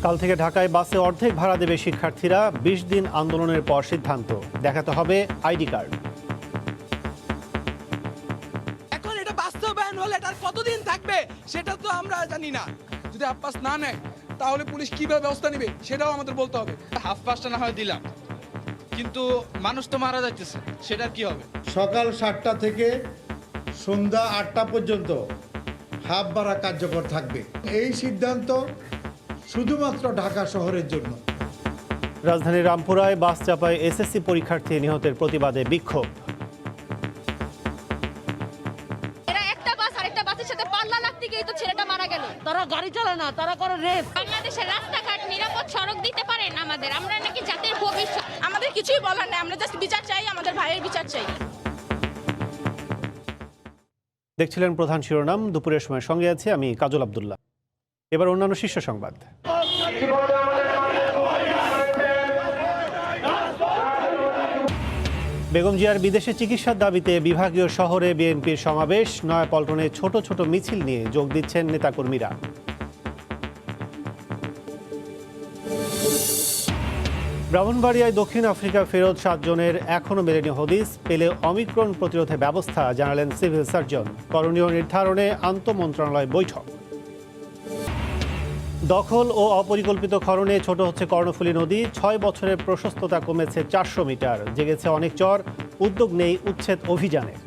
কাল থেকে ঢাকায় বাসে অর্ধেক ভাড়া দেবে শিক্ষার্থীরা। ২০ দিন আন্দোলনের পর সিদ্ধান্ত, দেখাতে হবে আইডি কার্ড। এখন এটা বাস্তবায়ন হলে এটা কতদিন থাকবে সেটা তো আমরা জানি না। যদি হাফ পাস না নেয় তাহলে পুলিশ কিভাবে ব্যবস্থা নেবে সেটাও আমাদের বলতে হবে। হাফ পাসটা না হয় দিলাম, কিন্তু মানুষ তো মারা যাচ্ছে, সেটার কি হবে? সকাল ৭টা থেকে সন্ধ্যা ৮টা পর্যন্ত হাফ ভাড়া কার্যকর থাকবে। এই সিদ্ধান্ত শুধুমাত্র ঢাকা শহরের জন্য। রাজধানীর রামপুরায় বাস চাপায় এসএসসি পরীক্ষার্থী নিহতের প্রতিবাদে বিক্ষোভ। এরা একটা বাস আরেকটা বাসের সাথে পাল্লা লাগতে গিয়ে তো ছেলেটা মারা গেল। তারা গাড়ি চালায় না, তারা করে রেপ। বাংলাদেশের রাস্তাঘাট নিরাপদ সড়ক দিতে পারেন আমাদের, আমরা নাকি জাতির ভবিষ্যৎ। আমাদের কিছুই বলার নেই, আমরা জাস্ট বিচার চাই, আমাদের ভাইয়ের বিচার চাই। দেখছিলেন প্রধান শিরোনাম, দুপুরের সময় সঙ্গে আছে আমি কাজল আব্দুল্লাহ। এবার অন্যান্য শীর্ষ সংবাদ। বেগম জিয়ার বিদেশে চিকিৎসার দাবিতে বিভাগীয় শহরে বিএনপির সমাবেশ। নয়াপল্টনে ছোট ছোট মিছিল নিয়ে যোগ দিচ্ছেন নেতাকর্মীরা। ব্রাহ্মণবাড়িয়ায় দক্ষিণ আফ্রিকা ফেরত 7 জনের এখনও মেলেনি হদিস। পেলে অমিক্রন প্রতিরোধে ব্যবস্থা, জানালেন সিভিল সার্জন। করণীয় নির্ধারণে আন্তঃমন্ত্রণালয় বৈঠক। দখল ও অপরিকল্পিত খননে ছোট হচ্ছে কর্ণফুলী নদী। 6 বছরের প্রশস্ততা কমেছে 400 মিটার। জেগেছে অনেক চর, উদ্যোগ নেই উচ্ছেদ অভিযানের।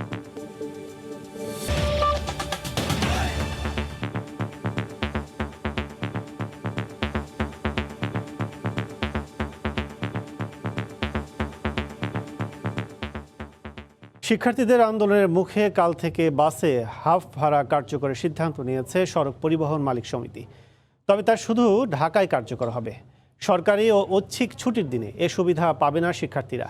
শিক্ষার্থীদের আন্দোলনের মুখে কাল থেকে বাসে হাফ ভাড়া কার্যকরের সিদ্ধান্ত নিয়েছে সড়ক পরিবহন মালিক সমিতি। তবে তা শুধু ঢাকায় কার্যকর হবে। সরকারি ও ঐচ্ছিক ছুটির দিনে এ সুবিধা পাবে না শিক্ষার্থীরা।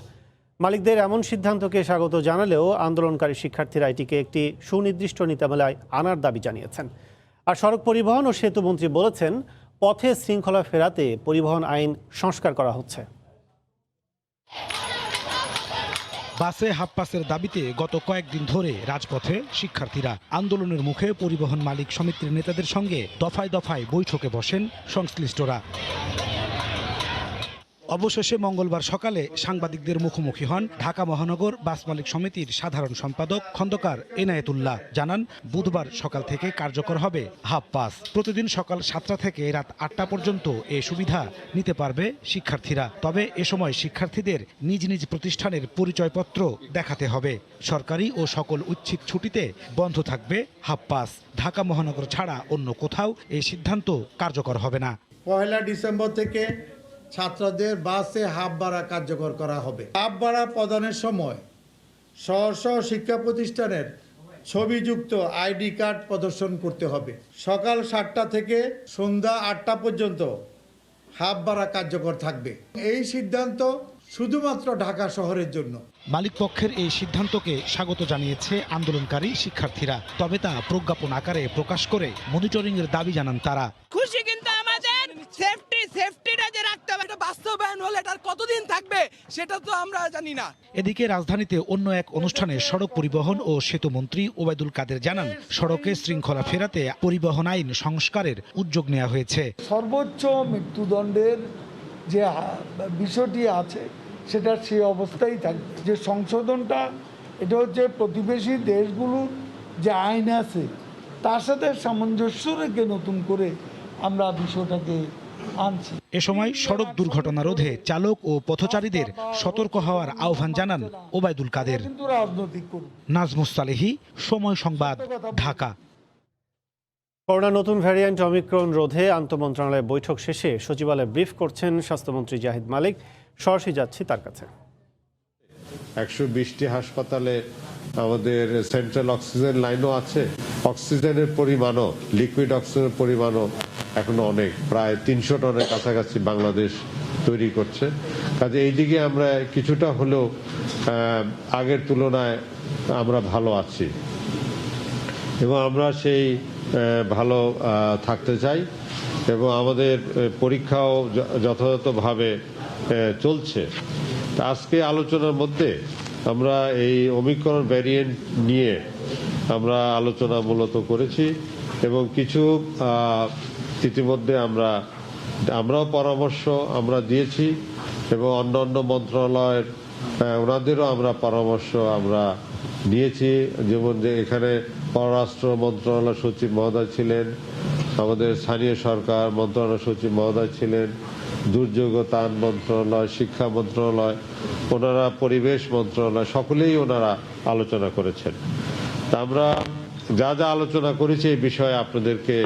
মালিকদের এমন সিদ্ধান্তকে স্বাগত জানালেও আন্দোলনকারী শিক্ষার্থীরা এটিকে একটি সুনির্দিষ্ট নীতিমালায় আনার দাবি জানিয়েছেন। আর সড়ক পরিবহন ও সেতু মন্ত্রী বলেছেন, পথে শৃঙ্খলা ফেরাতে পরিবহন আইন সংস্কার করা হচ্ছে। বাসে হাফ পাসের দাবিতে গত কয়েকদিন ধরে রাজপথে শিক্ষার্থীরা। আন্দোলনের মুখে পরিবহন মালিক সমিতির নেতাদের সঙ্গে দফায় দফায় বৈঠকে বসেন সংশ্লিষ্টরা। অবশেষে মঙ্গলবার সকালে সাংবাদিকদের মুখোমুখি হন ঢাকা মহানগর বাস মালিক সমিতির সাধারণ সম্পাদক খন্দকার এনায়েতুল্লাহ। জানান, বুধবার সকাল থেকে কার্যকর হবে হাফ পাস। প্রতিদিন সকাল 7টা থেকে রাত 8টা পর্যন্ত এ সুবিধা নিতে পারবে শিক্ষার্থীরা। তবে এ সময় শিক্ষার্থীদের নিজ নিজ প্রতিষ্ঠানের পরিচয়পত্র দেখাতে হবে। সরকারি ও সকল ঐচ্ছিক ছুটিতে বন্ধ থাকবে হাফ পাস। ঢাকা মহানগর ছাড়া অন্য কোথাও এই সিদ্ধান্ত কার্যকর হবে না। 1 ডিসেম্বর থেকে ছাত্রদের বাসে হাফ ভাড়া কার্যকর করা হবে। হাফ ভাড়া প্রদানের সময় স্ব শিক্ষা প্রতিষ্ঠানের ছবিযুক্ত আইডি কার্ড প্রদর্শন করতে হবে। সকাল 7টা থেকে সন্ধ্যা 8টা পর্যন্ত হাফ ভাড়া কার্যকর থাকবে। এই সিদ্ধান্ত শুধুমাত্র ঢাকা শহরের জন্য। মালিক পক্ষের এই সিদ্ধান্তকে স্বাগত জানিয়েছে আন্দোলনকারী শিক্ষার্থীরা। তবে তা প্রজ্ঞাপন আকারে প্রকাশ করে মনিটরিংয়ের দাবি জানান তারা। খুশি, কিন্তু আমাদের সেফটিটা যে রাখতে হবে। এটা বাস্তবায়ন হলে এটা কতদিন থাকবে সেটা তো আমরা জানি না। এদিকে রাজধানীতে অন্য এক অনুষ্ঠানে সড়ক পরিবহন ও সেতু মন্ত্রী ওবায়দুল কাদের জানান, সড়কে শৃঙ্খলা ফেরাতে পরিবহন আইন সংস্কারের উদ্যোগ নেওয়া হয়েছে। সর্বোচ্চ মৃত্যুদণ্ডের যে বিষয়টি আছে সেটা সেই অবস্থায় থাকবে। যে সংশোধনটা, এটা হচ্ছে প্রতিবেশী দেশগুলোর যে আইন আছে তার সাথে সামঞ্জস্য রেখে নতুন করে আমরা বিষয়টাকে আনছি। এ সময় সড়ক দুর্ঘটনা রোধে চালক ও পথচারীদের সতর্ক হওয়ার আহ্বান জানান ওবায়দুল কাদের। নাজমুস সালেহী, সময় সংবাদ, ঢাকা। করোনা নতুন ভ্যারিয়েন্ট অমিক্রন রোধে আন্তঃমন্ত্রণালয় বৈঠক শেষে সচিবালয়ে ব্রিফ করছেন স্বাস্থ্যমন্ত্রী জাহিদ মালিক। সরাসরি যাচ্ছি তার কাছে। 120টি হাসপাতালে আমাদের সেন্ট্রাল অক্সিজেন লাইনও আছে। অক্সিজেনের পরিমাণও, লিকুইড অক্সিজেনের পরিমাণও এখনো অনেক, প্রায় 300 টনের কাছাকাছি বাংলাদেশ তৈরি করছে। কাজে এইদিকে আমরা কিছুটা হলেও আগের তুলনায় আমরা ভালো আছি এবং আমরা সেই ভালো থাকতে চাই এবং আমাদের পরীক্ষাও যথাযথভাবে চলছে। আজকে আলোচনার মধ্যে আমরা এই ওমিক্রন ভ্যারিয়েন্ট নিয়ে আমরা আলোচনা মূলত করেছি এবং কিছু ইতিমধ্যে আমরা আমরাও পরামর্শ আমরা দিয়েছি এবং অন্যান্য মন্ত্রণালয়ের ওনাদেরও আমরা পরামর্শ আমরা নিয়েছি। যেমন যে এখানে পররাষ্ট্র মন্ত্রণালয় সচিব মহোদয় ছিলেন, আমাদের স্থানীয় সরকার মন্ত্রণালয় সচিব মহোদয় ছিলেন, দুর্যোগ ত্রাণ মন্ত্রণালয়, শিক্ষা মন্ত্রণালয়, ওনারা পরিবেশ মন্ত্রণালয়, সকলেই ওনারা আলোচনা করেছেন। তা আমরা যা যা আলোচনা করেছি এই বিষয়ে আপনাদেরকে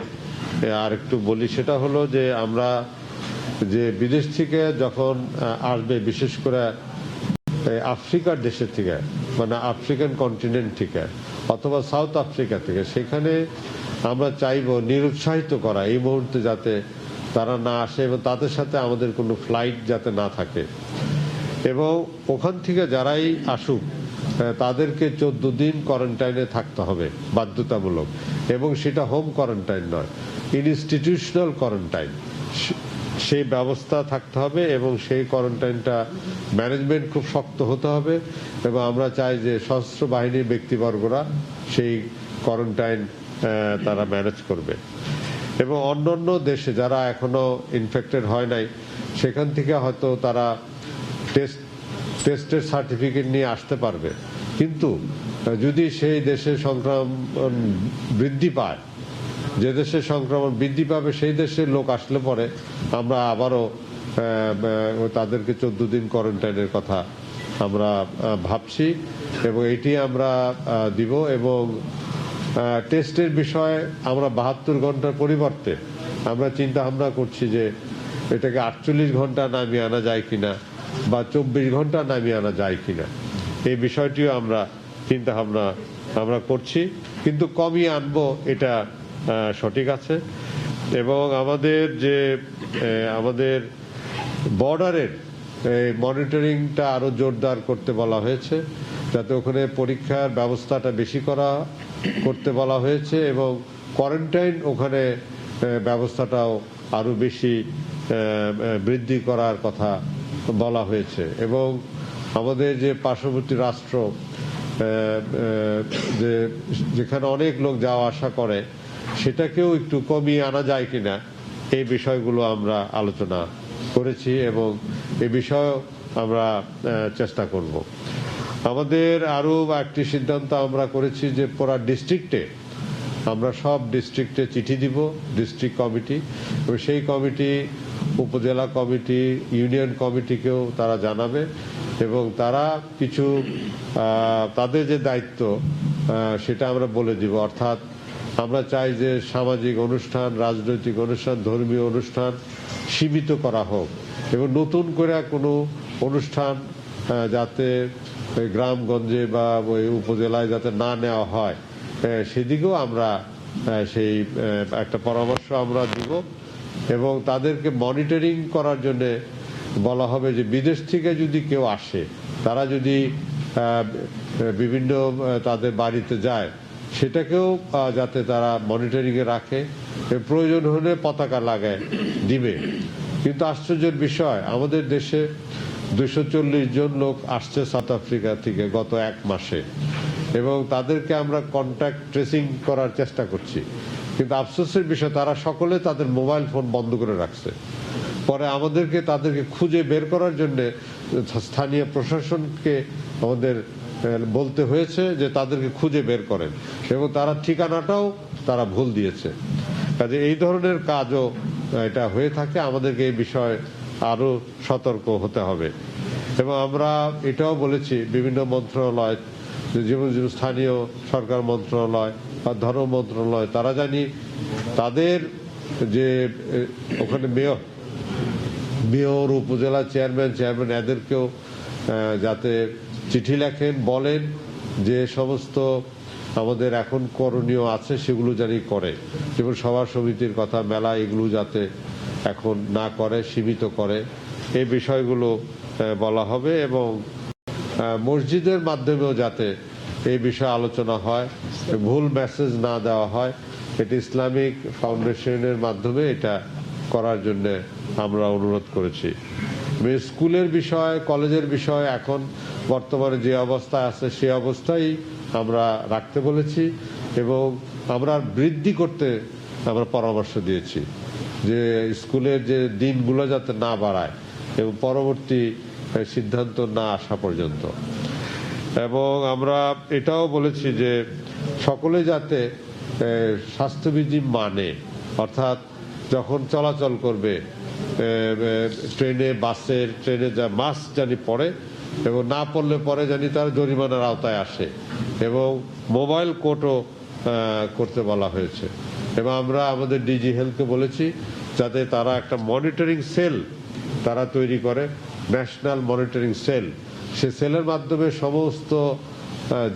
আর একটু বলি। সেটা হলো যে আমরা যে বিদেশ থেকে যখন আসবে, বিশেষ করে আফ্রিকার দেশের থেকে, মানে আফ্রিকান কন্টিনেন্ট থেকে অথবা সাউথ আফ্রিকা থেকে, সেখানে আমরা চাইব নিরুৎসাহিত করা এই মুহূর্তে, যাতে তারা না আসে এবং তাদের সাথে আমাদের কোনো ফ্লাইট যাতে না থাকে। এবং ওখান থেকে যারাই আসুক তাদেরকে 14 দিন কোয়ারেন্টাইনে থাকতে হবে বাধ্যতামূলক, এবং সেটা হোম কোয়ারেন্টাইন নয়, ইনস্টিটিউশনাল কোয়ারেন্টাইন, সেই ব্যবস্থা থাকতে হবে এবং সেই কোয়ারেন্টাইনটা ম্যানেজমেন্ট খুব শক্ত হতে হবে। এবং আমরা চাই যে সশস্ত্র বাহিনীর ব্যক্তিবর্গরা সেই কোয়ারেন্টাইন তারা ম্যানেজ করবে। এবং অন্যান্য দেশে যারা এখনো ইনফেক্টেড হয় নাই, সেখান থেকে হয়তো তারা টেস্টের সার্টিফিকেট নিয়ে আসতে পারবে, কিন্তু যদি সেই দেশে সংক্রমণ বৃদ্ধি পায়, যে দেশে সংক্রমণ বৃদ্ধি পাবে সেই দেশের লোক আসলে পরে আমরা আবারও তাদেরকে 14 দিন কোয়ারেন্টাইনের কথা আমরা ভাবছি এবং এটি আমরা দিব। এবং টেস্টের বিষয়ে আমরা 72 ঘন্টার পরিবর্তে আমরা চিন্তা ভাবনা করছি যে এটাকে 48 ঘন্টা নামিয়ে আনা যায় কিনা বা 24 ঘন্টা নামিয়ে আনা যায় কিনা, এই বিষয়টিও আমরা চিন্তা ভাবনা আমরা করছি, কিন্তু কমিয়ে আনবো এটা সঠিক আছে। এবং আমাদের বর্ডারের মনিটরিংটা আরো জোরদার করতে বলা হয়েছে, যাতে ওখানে পরীক্ষার ব্যবস্থাটা বেশি করতে বলা হয়েছে এবং কোয়ারেন্টাইন ওখানে ব্যবস্থাটাও আরো বেশি বৃদ্ধি করার কথা বলা হয়েছে। এবং আমাদের যে পার্শ্ববর্তী রাষ্ট্র যেখানে অনেক লোক যাওয়া আসা করে, সেটাকেও একটু কমিয়ে আনা যায় কিনা, এই বিষয়গুলো আমরা আলোচনা করেছি এবং এই বিষয়েও আমরা চেষ্টা করব। আমাদের আরো একটি সিদ্ধান্ত আমরা করেছি যে পুরা ডিস্ট্রিক্টে আমরা সব ডিস্ট্রিক্টে চিঠি দিব, ডিস্ট্রিক্ট কমিটি, এবং সেই কমিটি উপজেলা কমিটি, ইউনিয়ন কমিটিকেও তারা জানাবে এবং তারা কিছু তাদের যে দায়িত্ব সেটা আমরা বলে দিব। অর্থাৎ আমরা চাই যে সামাজিক অনুষ্ঠান, রাজনৈতিক অনুষ্ঠান, ধর্মীয় অনুষ্ঠান সীমিত করা হোক এবং নতুন করে কোনো অনুষ্ঠান যাতে গ্রামগঞ্জে বা ওই উপজেলায় যাতে না নেওয়া হয়, সেদিকেও আমরা সেই একটা পরামর্শ আমরা দিব। এবং তাদেরকে মনিটরিং করার জন্য বলা হবে যে বিদেশ থেকে যদি কেউ আসে, তারা যদি বিভিন্ন তাদের বাড়িতে যায়, সেটাকেও যাতে তারা মনিটরিংয়ে রাখে, প্রয়োজন হলে পতাকা লাগায় দিবে। কিন্তু আশ্চর্যের বিষয়, আমাদের দেশে 240 জন লোক আসছে সাউথ আফ্রিকা থেকে গত 1 মাসে এবং তাদেরকে আমরা কন্ট্যাক্ট ট্রেসিং করার চেষ্টা করছি, কিন্তু আফসোসের বিষয় তারা সকলে তাদের মোবাইল ফোন বন্ধ করে রাখছে। পরে আমাদেরকে তাদেরকে খুঁজে বের করার জন্য স্থানীয় প্রশাসনকে আমাদের বলতে হয়েছে যে তাদেরকে খুঁজে বের করেন, এবং তারা ঠিকানাটাও তারা ভুল দিয়েছে। কাজে এই ধরনের কাজও এটা হয়ে থাকে, আমাদেরকে এই বিষয়ে আরো সতর্ক হতে হবে। এবং আমরা এটাও বলেছি বিভিন্ন মন্ত্রণালয়, যেমন স্থানীয় সরকার মন্ত্রণালয় বা ধর্ম মন্ত্রণালয়, তারা জানি তাদের যে ওখানে মেয়র, উপজেলা চেয়ারম্যান এদেরকেও যাতে চিঠি লেখেন, বলেন যে সমস্ত আমাদের এখন করণীয় আছে সেগুলো জানি করে, যেমন সভা সমিতির কথা, মেলা, এগুলো যাতে এখন না করে, সীমিত করে, এই বিষয়গুলো বলা হবে। এবং মসজিদের মাধ্যমেও যাতে এই বিষয়ে আলোচনা হয়, ভুল মেসেজ না দেওয়া হয়, এটা ইসলামিক ফাউন্ডেশনের মাধ্যমে এটা করার জন্য আমরা অনুরোধ করেছি। স্কুলের বিষয়, কলেজের বিষয় এখন বর্তমানে যে অবস্থায় আছে সেই অবস্থায় আমরা রাখতে বলেছি এবং আমরা বৃদ্ধি করতে আমরা পরামর্শ দিয়েছি। যে স্কুলের যে দিনগুলো যাতে না বাড়ায় এবং পরবর্তী সিদ্ধান্ত না আসা পর্যন্ত। এবং আমরা এটাও বলেছি যে সকলে যাতে স্বাস্থ্যবিধি মানে, অর্থাৎ যখন চলাচল করবে ট্রেনে যা মাস্ক জানি পরে এবং না পড়লে পরে জানি তার জরিমানার আওতায় আসে এবং মোবাইল কোর্টও করতে বলা হয়েছে। এবং আমরা আমাদের ডিজি হেলথকে বলেছি যাতে তারা একটা মনিটরিং সেল তারা তৈরি করে, ন্যাশনাল মনিটরিং সেল। সে সেলের মাধ্যমে সমস্ত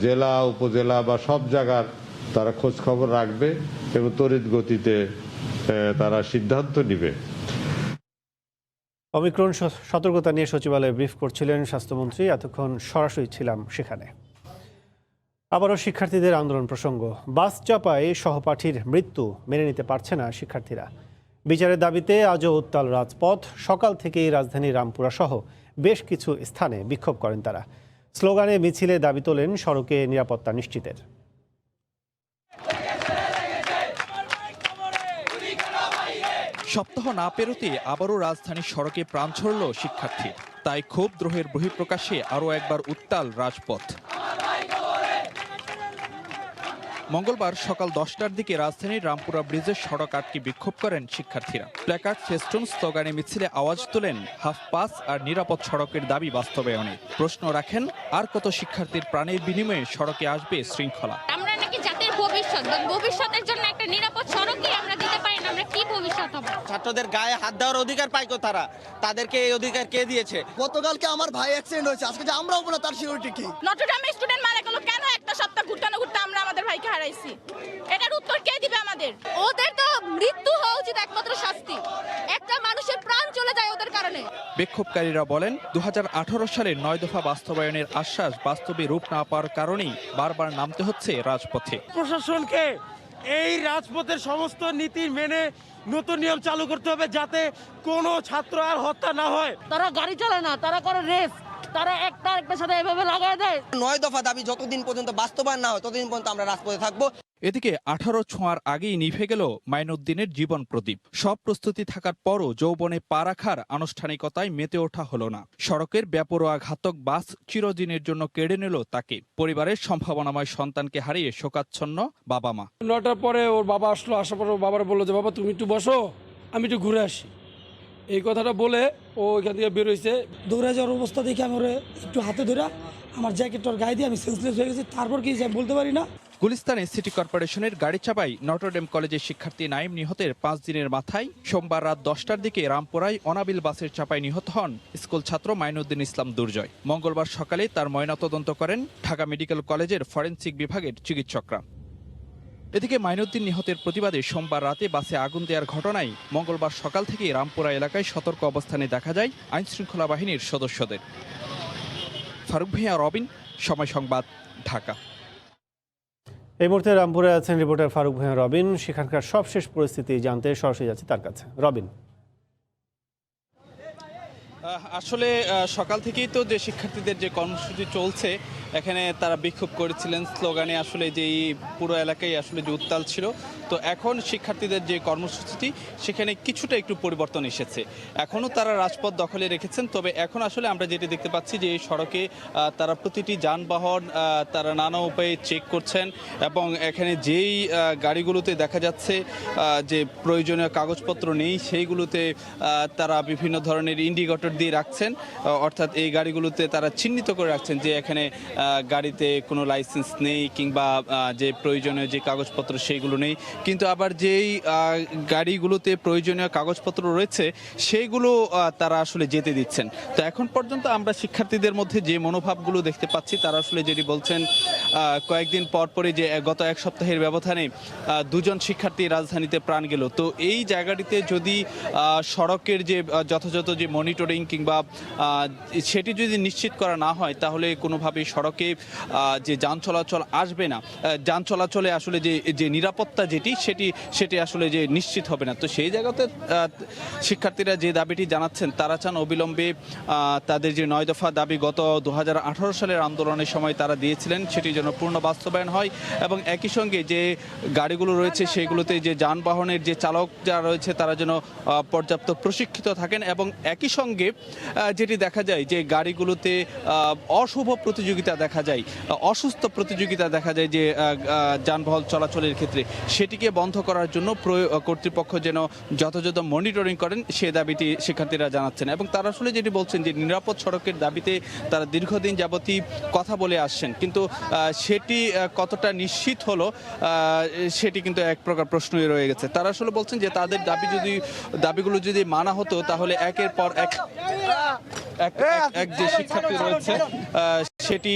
জেলা উপজেলা বা সব জায়গার তারা খোঁজ খবর রাখবে এবং তড়িৎ গতিতে তারা সিদ্ধান্ত নিবে। ওমিক্রন সতর্কতা নিয়ে সচিবালয়ে ব্রিফ করছিলেন স্বাস্থ্যমন্ত্রী। এতক্ষণ সরাসরি ছিলাম সেখানে। আবারও শিক্ষার্থীদের আন্দোলন প্রসঙ্গ। বাস চাপায় সহপাঠীর মৃত্যু মেনে নিতে পারছে না শিক্ষার্থীরা। বিচারের দাবিতে আজও উত্তাল রাজপথ। সকাল থেকেই রাজধানী রামপুরা সহ বেশ কিছু স্থানে বিক্ষোভ করেন তারা। স্লোগানে মিছিলে দাবি তোলেন সড়কে নিরাপত্তা নিশ্চিতের। সপ্তাহ না পেরোতে আবারও রাজধানীর সড়কে প্রাণ ছড়ল শিক্ষার্থী। তাই ক্ষোভ দ্রোহের বহিঃপ্রকাশে আরও একবার উত্তাল রাজপথ। মঙ্গলবার সকাল 10টার দিকে রাজধানীর রামপুরা ব্রিজের সড়ক আটকে বিক্ষোভ করেন শিক্ষার্থীরা। প্ল্যাকার্ড, ফেস্টুন, স্লোগানে মিছিলে আওয়াজ তোলেন হাফ পাস আর নিরাপদ সড়কের দাবি বাস্তবায়নে। প্রশ্ন রাখেন, আর কত শিক্ষার্থীর প্রাণের বিনিময়ে সড়কে আসবে শৃঙ্খলা? আমরা নাকি জাতির ভবিষ্যতের জন্য একটা নিরাপদ সড়কই আমরা দিতে পারি না, আমরা কি ভবিষ্যৎ হবে? ছাত্রদের গায়ে হাত দেওয়ার অধিকার পাইতো তারা, তাদেরকে এই অধিকার কে দিয়েছে? গতকালকে আমার ভাই অ্যাক্সিডেন্ট হয়েছে, আজকে যে আমরাও বলে তার সিকিউরিটি কি? নটরডেমের স্টুডেন্ট মারা গেল কেন? একটা সপ্তাহ ঘুরতে না ঘুরতে আমরা আমাদের ভাইকে হারাইছি। এটার উত্তর কে দিবে আমাদের? ওদের তো মৃত্যু হওয়া উচিত একমাত্র শাস্তি। একটা মানুষের প্রাণ চলে যায় ওদের কারণে। বিক্ষোভকারীরা বলেন 2018 সালের 9 দফা বাস্তবায়নের আশ্বাস বাস্তবে রূপ না পাওয়ার কারণেই বারবার নামতে হচ্ছে রাজপথে। প্রশাসনকে এই রাজপথের সমস্ত নীতি মেনে নতুন নিয়ম চালু করতে হবে, যাতে কোনো ছাত্র আর হত্যা না হয়। তারা গাড়ি চালায় না, তারা করে রেস। তারা একটার সাথে এভাবে লাগাই দেয়। 9 দফা দাবি যতদিন পর্যন্ত বাস্তবায়ন না হয় ততদিন পর্যন্ত আমরা রাজপথে থাকবো। এদিকে 18 ছোঁয়ার আগেই নিভে গেল মাইনুদ্দিনের জীবন প্রদীপ। সব প্রস্তুতি থাকার পরও যৌবনে পা রাখার আনুষ্ঠানিকতায় মেতে ওঠা হলো না। সড়কের বেপরোয়া ঘাতক বাস চিরদিনের জন্য কেড়ে নিল তাকে। পরিবারের সম্ভাবনাময় সন্তানকে হারিয়ে শোকাচ্ছন্ন বাবা মা। 9টার পরে ওর বাবা আসলো, আসার পরে ওর বাবার বললো যে বাবা তুমি একটু বসো, আমি একটু ঘুরে আসি। এই কথাটা বলে ও এখান থেকে বেরোইছে। দৌড়ে যাওয়ার অবস্থা দেখে আমি ওরে একটু হাতে ধরে আমার জ্যাকেটটার গায়ে দিয়ে আমি সেন্সলেস হয়ে গেছি। তারপর কি বলতে পারি না। গুলিস্তানে সিটি কর্পোরেশনের গাড়ি চাপায় নটরডেম কলেজের শিক্ষার্থী নাইম নিহতের 5 দিনের মাথায় সোমবার রাত 10টার দিকে রামপুরায় অনাবিল বাসের চাপায় নিহত হন স্কুল ছাত্র মাইনুদ্দিন ইসলাম দুর্জয়। মঙ্গলবার সকালে তার ময়নাতদন্ত করেন ঢাকা মেডিকেল কলেজের ফরেনসিক বিভাগের চিকিৎসকরা। এদিকে মাইনুদ্দিন নিহতের প্রতিবাদে সোমবার রাতে বাসে আগুন দেওয়ার ঘটনায় মঙ্গলবার সকাল থেকে রামপুরা এলাকায় সতর্ক অবস্থানে দেখা যায় আইনশৃঙ্খলা বাহিনীর সদস্যদের। ফারুক ভাইয়া, রবিন, সময় সংবাদ, ঢাকা। এই মুহূর্তে রামপুরে আছেন রিপোর্টার ফারুক ভাইয়া রবিন। সেখানকার সবশেষ পরিস্থিতি জানতে সরাসরি যাচ্ছে তার কাছে। রবিন, আসলে সকাল থেকেই তো যে শিক্ষার্থীদের যে কর্মসূচি চলছে, এখানে তারা বিক্ষোভ করেছিলেন স্লোগানে। আসলে যে পুরো এলাকায় আসলে যে উত্তাল ছিল, তো এখন শিক্ষার্থীদের যে কর্মসূচিটি সেখানে কিছুটা একটু পরিবর্তন এসেছে। এখনও তারা রাজপথ দখলে রেখেছেন, তবে এখন আসলে আমরা যেটি দেখতে পাচ্ছি যে এই সড়কে তারা প্রতিটি যানবাহন তারা নানা উপায়ে চেক করছেন এবং এখানে যেই গাড়িগুলোতে দেখা যাচ্ছে যে প্রয়োজনীয় কাগজপত্র নেই সেইগুলোতে তারা বিভিন্ন ধরনের ইন্ডিকেটর দিয়ে রাখছেন, অর্থাৎ এই গাড়িগুলোতে তারা চিহ্নিত করে রাখছেন যে এখানে গাড়িতে কোনো লাইসেন্স নেই কিংবা যে প্রয়োজনীয় যে কাগজপত্র সেইগুলো নেই। কিন্তু আবার যেই গাড়িগুলোতে প্রয়োজনীয় কাগজপত্র রয়েছে সেইগুলো তারা আসলে যেতে দিচ্ছেন। তো এখন পর্যন্ত আমরা শিক্ষার্থীদের মধ্যে যে মনোভাবগুলো দেখতে পাচ্ছি, তারা আসলে যেটি বলছেন কয়েকদিন পরপরই যে গত এক সপ্তাহের ব্যবধানে 2 জন শিক্ষার্থী রাজধানীতে প্রাণ গেল। তো এই জায়গাটিতে যদি সড়কের যে যথাযথ যে মনিটরিং কিংবা সেটি যদি নিশ্চিত করা না হয়, তাহলে কোনোভাবেই সড়ক সড়কে যে যান চলাচল আসবে না, যান চলাচলে আসলে যে নিরাপত্তা সেটি আসলে যে নিশ্চিত হবে না। তো সেই জায়গাতে শিক্ষার্থীরা যে দাবিটি জানাচ্ছেন, তারা চান অবিলম্বে তাদের যে 9 দফা দাবি গত 2018 সালের আন্দোলনের সময় তারা দিয়েছিলেন সেটি যেন পূর্ণ বাস্তবায়ন হয়, এবং একই সঙ্গে যে গাড়িগুলো রয়েছে সেগুলোতে যে যানবাহনের যে চালক যারা রয়েছে তারা যেন পর্যাপ্ত প্রশিক্ষিত থাকেন, এবং একই সঙ্গে যেটি দেখা যায় যে গাড়িগুলোতে অশুভ প্রতিযোগিতা দেখা যায়, অসুস্থ প্রতিযোগিতা দেখা যায় যে যানবাহন চলাচলের ক্ষেত্রে, সেটিকে বন্ধ করার জন্য কর্তৃপক্ষ যেন যথাযথ মনিটরিং করেন সে দাবিটি শিক্ষার্থীরা জানাচ্ছেন। এবং তারা আসলে যেটি বলছেন যে নিরাপদ সড়কের দাবিতে তারা দীর্ঘদিন যাবতই কথা বলে আসছেন, কিন্তু সেটি কতটা নিশ্চিত হলো সেটি কিন্তু এক প্রকার প্রশ্নই রয়ে গেছে। তারা আসলে বলছেন যে তাদের দাবিগুলো যদি মানা হতো তাহলে একের পর এক যে শিক্ষার্থী রয়েছে সেটি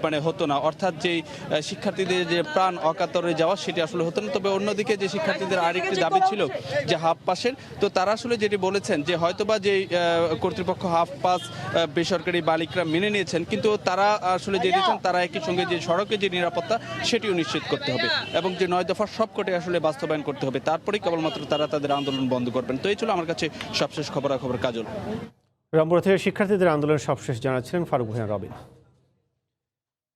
মানে হতো না, অর্থাৎ যে শিক্ষার্থীদের যে প্রাণ অকাতরে যাওয়া সেটি আসলে হতো না। তবে অন্যদিকে যে শিক্ষার্থীদের আরেকটি দাবি ছিল যে হাফ পাসের, তো তারা আসলে যেটি বলেছেন যে হয়তোবা যে কর্তৃপক্ষ হাফ পাস বেসরকারি বালিকরা মেনে নিয়েছেন, কিন্তু তারা আসলে যেটি চান তারা একই সঙ্গে যে সড়কে যে নিরাপত্তা সেটিও নিশ্চিত করতে হবে, এবং যে 9 দফার সবকটি আসলে বাস্তবায়ন করতে হবে, তারপরেই কেবলমাত্র তারা তাদের আন্দোলন বন্ধ করবেন। তো এই ছিল আমার কাছে সবশেষ খবরাখবর। কাজল। রামপুরা থেকে শিক্ষার্থীদের আন্দোলনের সবশেষ জানাচ্ছিলেন ফারুক হোসেন রবিন।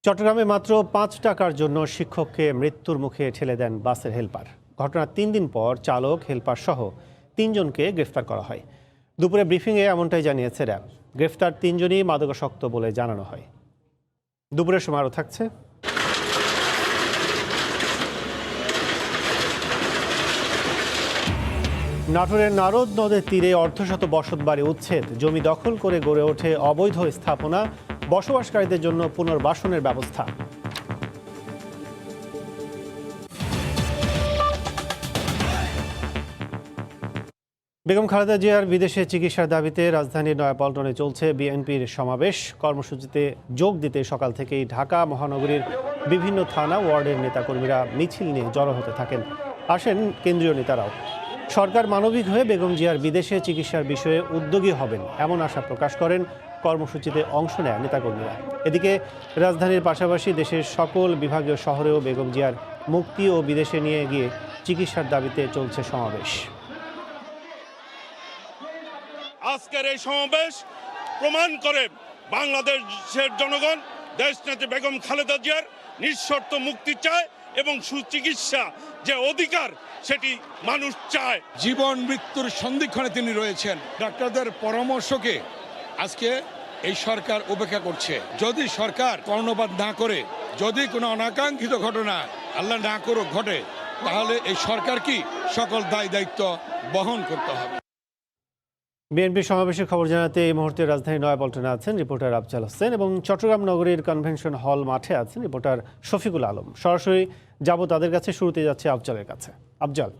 চট্টগ্রামে মাত্র 5 টাকার জন্য শিক্ষককে মৃত্যুর মুখে ঠেলে দেন বাসের হেলপার। ঘটনার 3 দিন পর চালক, হেলপার সহ 3 জনকে গ্রেফতার করা হয়। দুপুরে ব্রিফিংয়ে এমনটাই জানিয়েছে র্যাব। গ্রেফতার 3 জনই মাদকাসক্ত বলে জানানো হয়। দুপুরের সময় আরও থাকছে। নাটোরের নারদ নদের তীরে অর্ধশত বসতবাড়ি উচ্ছেদ, জমি দখল করে গড়ে ওঠে অবৈধ স্থাপনা, বসবাসকারীদের জন্য পুনর্বাসনের ব্যবস্থা। বেগম খালেদা জিয়ার বিদেশে চিকিৎসার দাবিতে রাজধানীর নয়াপল্টনে চলছে বিএনপির সমাবেশ। কর্মসূচিতে যোগ দিতে সকাল থেকেই ঢাকা মহানগরীর বিভিন্ন থানা ওয়ার্ডের নেতাকর্মীরা মিছিল নিয়ে জড়ো হতে থাকেন। আসেন কেন্দ্রীয় নেতারাও। সরকার মানবিক হয়ে বেগম জিয়ার বিদেশে চিকিৎসার বিষয়ে উদ্যোগী হবেন এমন আশা প্রকাশ করেন কর্মসূচিতে অংশ নেয়া নেতাকর্মীরা। এদিকে রাজধানীর পাশাপাশি দেশের সকল বিভাগীয় শহরেও বেগম জিয়ার মুক্তি ও বিদেশে নিয়ে গিয়ে চিকিৎসার দাবিতে চলছে সমাবেশ। আজকের এই সমাবেশ প্রমাণ করে বাংলাদেশের জনগণ দেশনেত্রী বেগম খালেদা জিয়ার নিঃশর্ত মুক্তি চায় এবং সুচিকিৎসা যে অধিকার সেটি মানুষ চায়। জীবন মৃত্যুর সন্ধিক্ষণে তিনি রয়েছেন। ডাক্তারদের পরামর্শকে আজকে এই সরকার উপেক্ষা করছে। যদি সরকার কর্ণপাত না করে, যদি কোনো অনাকাঙ্ক্ষিত ঘটনা আল্লাহ না করুক ঘটে, তাহলে এই সরকার কি সকল দায় দায়িত্ব বহন করতে হবে। বিএনপি সমাবেশের খবর জানাতে এই মুহূর্তে রাজধানী নয়াপল্টনে আছেন রিপোর্টার আফজাল হোসেন এবং চট্টগ্রাম নগরীর কনভেনশন হল মাঠে আছেন রিপোর্টার শফিকুল আলম। সরাসরি যাব তাদের কাছে, শুরুতে যাচ্ছে আফজালের কাছে। আফজাল,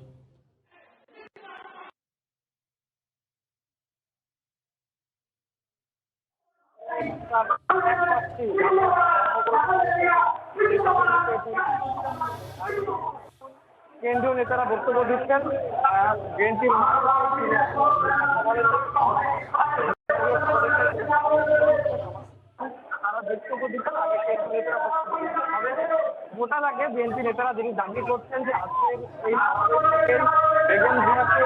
কেন্দ্রীয় নেতারা বক্তব্য দিচ্ছেন। বিএনপির গোটা লাগে বিএনপি নেতারা যিনি দাবি করছেন যে আজকে এই বেগম জিয়াকে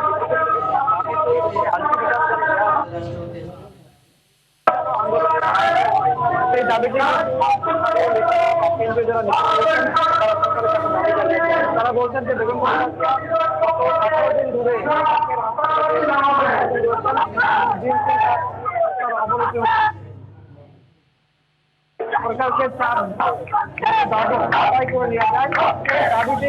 সেই দাবিটি কেন্দ্রীয় যারা তারা বলছেন যে বেগম দিন ধরে সরকারকে দাবি করে নেওয়া যায়, দাবিতে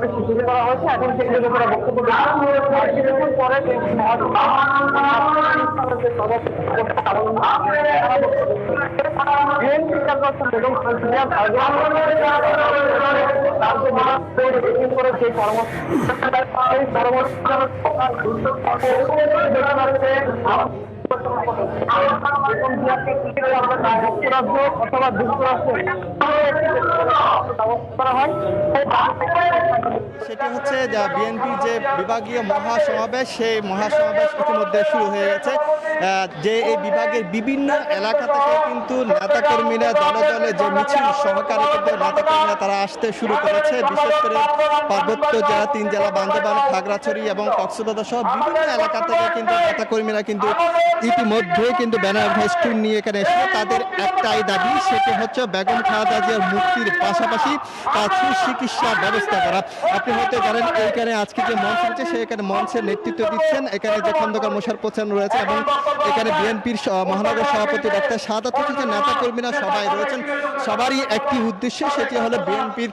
কিন্তু শুরু করা হয়েছে। এখন সেগুলো করা বক্তব্য কিছুক্ষণ পরে বেগম খালেদা করে সেই পরামর্শ যুক্তরাষ্ট্র অথবা যুক্তরাষ্ট্রে করা হয়। সেটি হচ্ছে বিএনপির যে বিভাগীয় মহাসমাবেশ, সেই মহাসমাবেশ ইতিমধ্যে শুরু হয়ে গেছে। যে এই বিভাগের বিভিন্ন এলাকা থেকে কিন্তু নেতাকর্মীরা দলে দলে যে মিছিল সহকারে কিন্তু নেতাকর্মীরা তারা আসতে শুরু করেছে। বিশেষ করে পার্বত্য জেলা 3 জেলা বান্দরবান, খাগড়াছড়ি এবং কক্সবাজার সহ বিভিন্ন এলাকা থেকে কিন্তু নেতাকর্মীরা কিন্তু ইতিমধ্যে কিন্তু ব্যানার ফেস্টুন নিয়ে এখানে এসে তাদের একটাই দাবি, সেটি হচ্ছে বেগম খালেদা জিয়ার মুক্তির পাশাপাশি তার সুচিকিৎসার ব্যবস্থা করা। আপনি হয়তো জানেন এইখানে আজকে যে মঞ্চ হচ্ছে সেখানে মঞ্চের নেতৃত্ব দিচ্ছেন এখানে যে খন্দকার মোশাররফ হোসেন রয়েছে এবং এখানে বিএনপির মহানগর সভাপতি ডক্টর সাদাত হোসেন, নেতা কর্মীরা সবাই রয়েছেন। সবারই একটি উদ্দেশ্য, সেটি হলো বিএনপির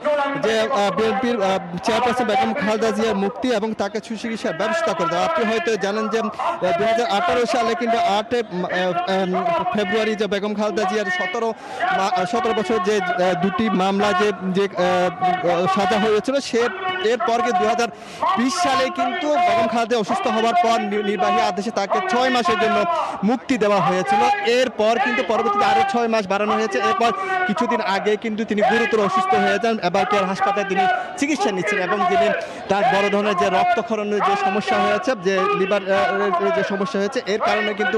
চেয়ারপারসন বেগম খালেদা জিয়ার মুক্তি এবং তাকে সুচিকিৎসার ব্যবস্থা করে দেওয়া। আপনি হয়তো জানেন যে 2018 সালে কিন্তু 8 ফেব্রুয়ারি যে বেগম খালেদা জিয়ার 17 বছর যে দুটি মামলা যে সাজা হয়েছিল, সে এরপর 2020 সালে কিন্তু বেগম খালেদা অসুস্থ হওয়ার পর নির্বাহী আদেশে তাকে 6 মাসের জন্য মুক্তি দেওয়া হয়েছিল। এরপর কিন্তু পরবর্তীতে আরো 6 মাস বাড়ানো হয়েছে। এরপর কিছুদিন আগে কিন্তু তিনি গুরুতর অসুস্থ হয়ে যান, এবার কেয়ার হাসপাতালে তিনি চিকিৎসা নিচ্ছেন এবং তিনি তার বড় ধরনের যে রক্তক্ষরণের যে সমস্যা হয়েছে, যে লিভার যে সমস্যা হয়েছে, এর কারণে কিন্তু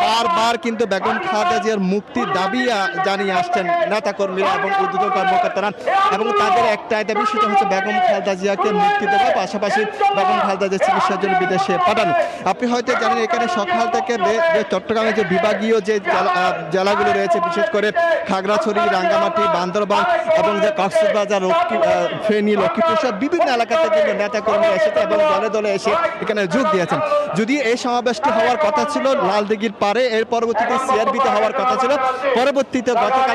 বারবার কিন্তু বেগম খালেদা জিয়ার মুক্তির দাবি জানিয়ে আসছেন নেতাকর্মীরা এবং ঊর্ধ্বতন কর্মকর্তারা এবং তাদের একটাই দাবি, সেটা হচ্ছে বেগম খালেদা জিয়াকে মুক্তি দেওয়া, পাশাপাশি বেগম খালেদা জিয়ার চিকিৎসার জন্য বিদেশে পাঠানো। আপনি হয়তো জানেন এখানে সকাল থেকে চট্টগ্রামে যে বিভাগীয় যে জেলাগুলো রয়েছে, বিশেষ করে খাগড়াছড়ি, রাঙ্গামাটি, বান্দরবান এবং যে কক্সবাজার, ফেনী, লক্ষ্মীপুর সব বিভিন্ন এলাকা থেকে নেতাকর্মী এসেছে এবং দলে দলে এসে এখানে যোগ দিয়েছেন। যদি এই সমাবেশটি হওয়ার কথা ছিল লালদিঘির পারে, এর পরবর্তীতে সিআরবিতে হওয়ার কথা ছিল, পরবর্তীতে গতকাল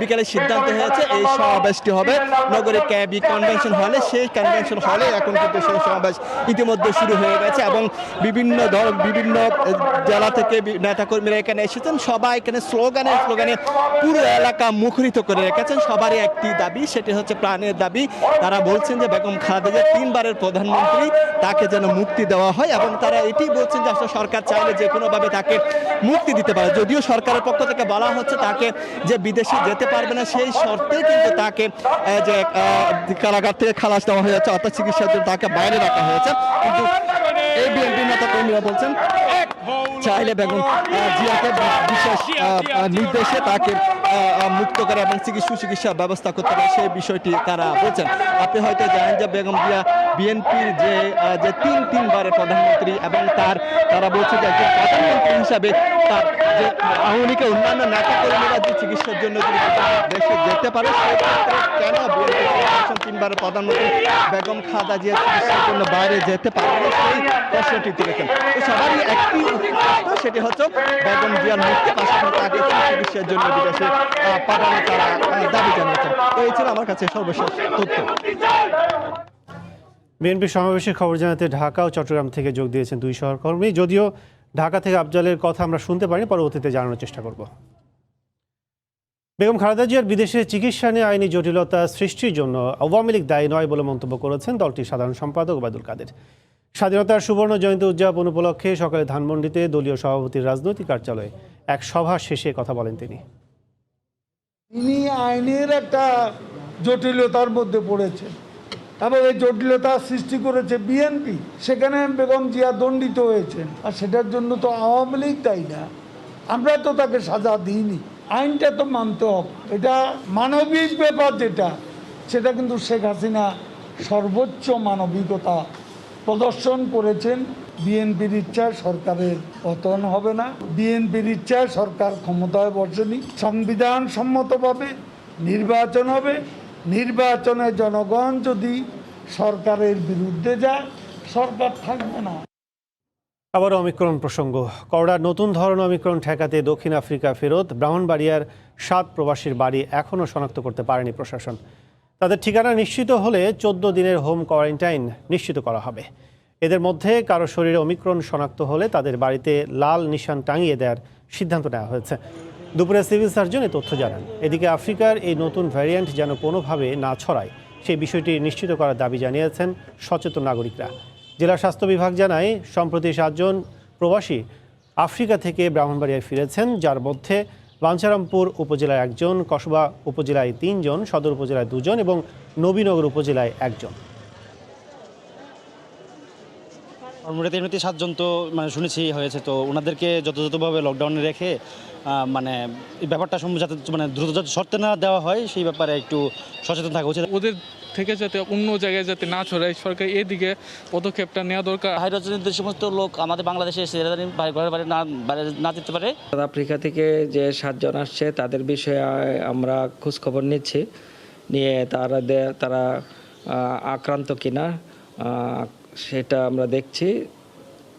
বিকেলে সিদ্ধান্ত হয়েছে এই সমাবেশটি হবে নগরীর কেবি কনভেনশন হলে। সেই কনভেনশন হলে এখন কিন্তু সেই সমাবেশ ইতিমধ্যে শুরু হয়ে গেছে এবং বিভিন্ন জেলা থেকে নেতাকর্মীরা এখানে এসেছেন। সবাই এখানে স্লোগানে পুরো এলাকা মুখরিত করে রেখেছেন। সবারই একটি দাবি, সেটি হচ্ছে প্রাণের দাবি। তারা বলছেন যে বেগম খালেদা জিয়া 3 বারের প্রধানমন্ত্রী, তাকে যেন মুক্তি দেওয়া হয় এবং তারা এটি বলছেন যে আসলে সরকার চাইলে যে কোনোভাবে তাকে মুক্তি দিতে পারে। যদিও সরকারের পক্ষ থেকে বলা হচ্ছে তাকে যে বিদেশে যেতে পারবে না, সেই শর্তে কিন্তু তাকে যে কারাগার থেকে খালাস দেওয়া হয়েছে, অর্থাৎ চিকিৎসার জন্য তাকে বাইরে রাখা হয়েছে। কিন্তু এই বিএনপি নেতা কর্মীরা বলছেন চাইলে বেগম জিয়াকে বিশেষ নির্দেশে তাকে মুক্ত করে এবং সুচিকিৎসার ব্যবস্থা করতে পারে, সেই বিষয়টি তারা বলছেন। আপনি হয়তো জানেন যে বেগম জিয়া বিএনপির যে 3বারের প্রধানমন্ত্রী এবং তারা বলছে যে একজন প্রধানমন্ত্রী হিসাবে তার যে আওয়ামী লীগের অন্যান্য নেতা কর্মীরা যে চিকিৎসার জন্য দেশে যেতে পারে, সেক্ষেত্রে কেন বিএনপি 3বারের প্রধানমন্ত্রী বেগম খালেদা জিয়া চিকিৎসার জন্য বাইরে যেতে পারবে না, সেই প্রশ্নটি তুলেছেন। তো সবারই একটি প্রশ্ন, সেটি হচ্ছে বেগম জিয়ার মুক্তি, পাশাপাশি তাকে চিকিৎসার জন্য বিদেশে পাঠানো তারা দাবি জানিয়েছেন। তো এই ছিল আমার কাছে সর্বশেষ তথ্য। বিএনপি সমাবেশের খবর জানাতে ঢাকা ও চট্টগ্রাম থেকে যোগ দিয়েছেন 2 সহকর্মী। যদিও ঢাকা থেকে আফজালের কথা আমরা শুনতে পারিনি, পরবর্তীতে জানানোর চেষ্টা করব। বেগম খালেদা জিয়ার বিদেশে চিকিৎসা নিয়ে আইনি জটিলতা সৃষ্টির জন্য আওয়ামী লীগ দায়ী নয় বলে মন্তব্য করেছেন দলটির সাধারণ সম্পাদক ওবায়দুল কাদের। স্বাধীনতার সুবর্ণ জয়ন্তী উদযাপন উপলক্ষে সকালে ধানমন্ডিতে দলীয় সভাপতির রাজনৈতিক কার্যালয়ে এক সভা শেষে কথা বলেন তিনি আইনের একটা জটিলতার মধ্যে পড়েছেন এবং এই জটিলতা সৃষ্টি করেছে বিএনপি। সেখানে বেগম জিয়া দণ্ডিত হয়েছেন, আর সেটার জন্য তো আওয়ামী লীগ দায়ী না। আমরা তো তাকে সাজা দিইনি, আইনটা তো মানতে হবে। এটা মানবিক ব্যাপার যেটা, সেটা কিন্তু শেখ হাসিনা সর্বোচ্চ মানবিকতা প্রদর্শন করেছেন। বিএনপির ইচ্ছায় সরকারের পতন হবে না, বিএনপির ইচ্ছায় সরকার ক্ষমতায় বসেনি। সংবিধান সম্মতভাবে নির্বাচন হবে, নির্বাচনে জনগণ যদি সরকারের বিরুদ্ধে যায়, সরকার থাকবে না। আবার অমিক্রণ প্রসঙ্গ। করোনার নতুন ধরনের অমিক্রণ ঠেকাতে দক্ষিণ আফ্রিকা ফেরত ব্রাহ্মণবাড়িয়ার 7 প্রবাসীর বাড়ি এখনও শনাক্ত করতে পারেনি প্রশাসন। তাদের ঠিকানা নিশ্চিত হলে 14 দিনের হোম কোয়ারেন্টাইন নিশ্চিত করা হবে। এদের মধ্যে কারো শরীরে অমিক্রণ শনাক্ত হলে তাদের বাড়িতে লাল নিশান টাঙিয়ে দেওয়ার সিদ্ধান্ত নেওয়া হয়েছে। দুপুরে সিভিল সার্জন এই তথ্য জানান। এদিকে আফ্রিকার এই নতুন ভ্যারিয়েন্ট যেন কোনোভাবে না ছড়ায়, সেই বিষয়টি নিশ্চিত করার দাবি জানিয়েছেন সচেতন নাগরিকরা। জেলা স্বাস্থ্য বিভাগ জানায় সম্প্রতি 7 জন প্রবাসী আফ্রিকা থেকে ব্রাহ্মণবাড়িয়ায় ফিরেছেন, যার মধ্যে বাঞ্ছারামপুর উপজেলায় 1 জন, কসবা উপজেলায় 3 জন, সদর উপজেলায় 2 জন এবং নবীনগর উপজেলায় 1 জন। কর্মরত এমনিতে 7 জন তো শুনেছি হয়েছে, তো ওনাদেরকে যথাযথভাবে লকডাউনে রেখে এই ব্যাপারটা যাতে দ্রুত যাতে সরতে না দেওয়া হয় সেই ব্যাপারে একটু সচেতন থাকা উচিত। ওদের থেকে যাতে অন্য জায়গায় যাতে না ছড়ায়, সরকার এদিকে পদক্ষেপটা নেওয়া দরকার। হাইড্রোজেনের যে সমস্ত লোক আমাদের বাংলাদেশে এসে ঘরের বাইরে না যেতে পারে। সাউথ আফ্রিকা থেকে যে 7 জন আসছে তাদের বিষয়ে আমরা খোঁজ খবর নিচ্ছি, নিয়ে তারা আক্রান্ত কিনা সেটা আমরা দেখছি।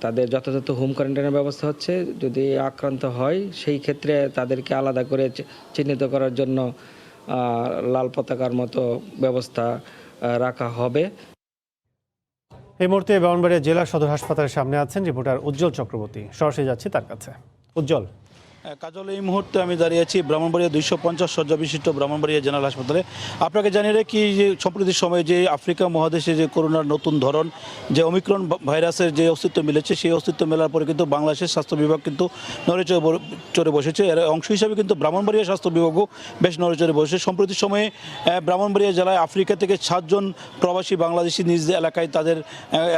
তাদের যথাযথ হোম কোয়ারেন্টাইনের ব্যবস্থা হচ্ছে। যদি আক্রান্ত হয় সেই ক্ষেত্রে তাদেরকে আলাদা করে চিহ্নিত করার জন্য লাল পতাকার মতো ব্যবস্থা রাখা হবে। এই মুহূর্তে ব্রাহ্মণবাড়িয়া জেলা সদর হাসপাতালের সামনে আছেন রিপোর্টার উজ্জ্বল চক্রবর্তী। সরাসরি যাচ্ছি তার কাছে। উজ্জ্বল। কাজল, এই মুহূর্তে আমি দাঁড়িয়ে আছি ব্রাহ্মণবাড়িয়া 250 শয্যা বিশিষ্ট ব্রাহ্মণবাড়িয়া জেনারেল হাসপাতালে। আপনাকে জানিয়ে রাখি যে সম্প্রতি সময়ে যে আফ্রিকা মহাদেশে যে করোনার নতুন ধরন যে ওমিক্রন ভাইরাসের যে অস্তিত্ব মিলেছে, সেই অস্তিত্ব মেলার পরে কিন্তু বাংলাদেশের স্বাস্থ্য বিভাগ কিন্তু নড়েচড়ে বসেছে। এর অংশ হিসাবে কিন্তু ব্রাহ্মণবাড়িয়া স্বাস্থ্য বিভাগও বেশ নড়েচড়ে বসেছে। সম্প্রতি সময়ে ব্রাহ্মণবাড়িয়া জেলায় আফ্রিকা থেকে 7 জন প্রবাসী বাংলাদেশি নিজ এলাকায় তাদের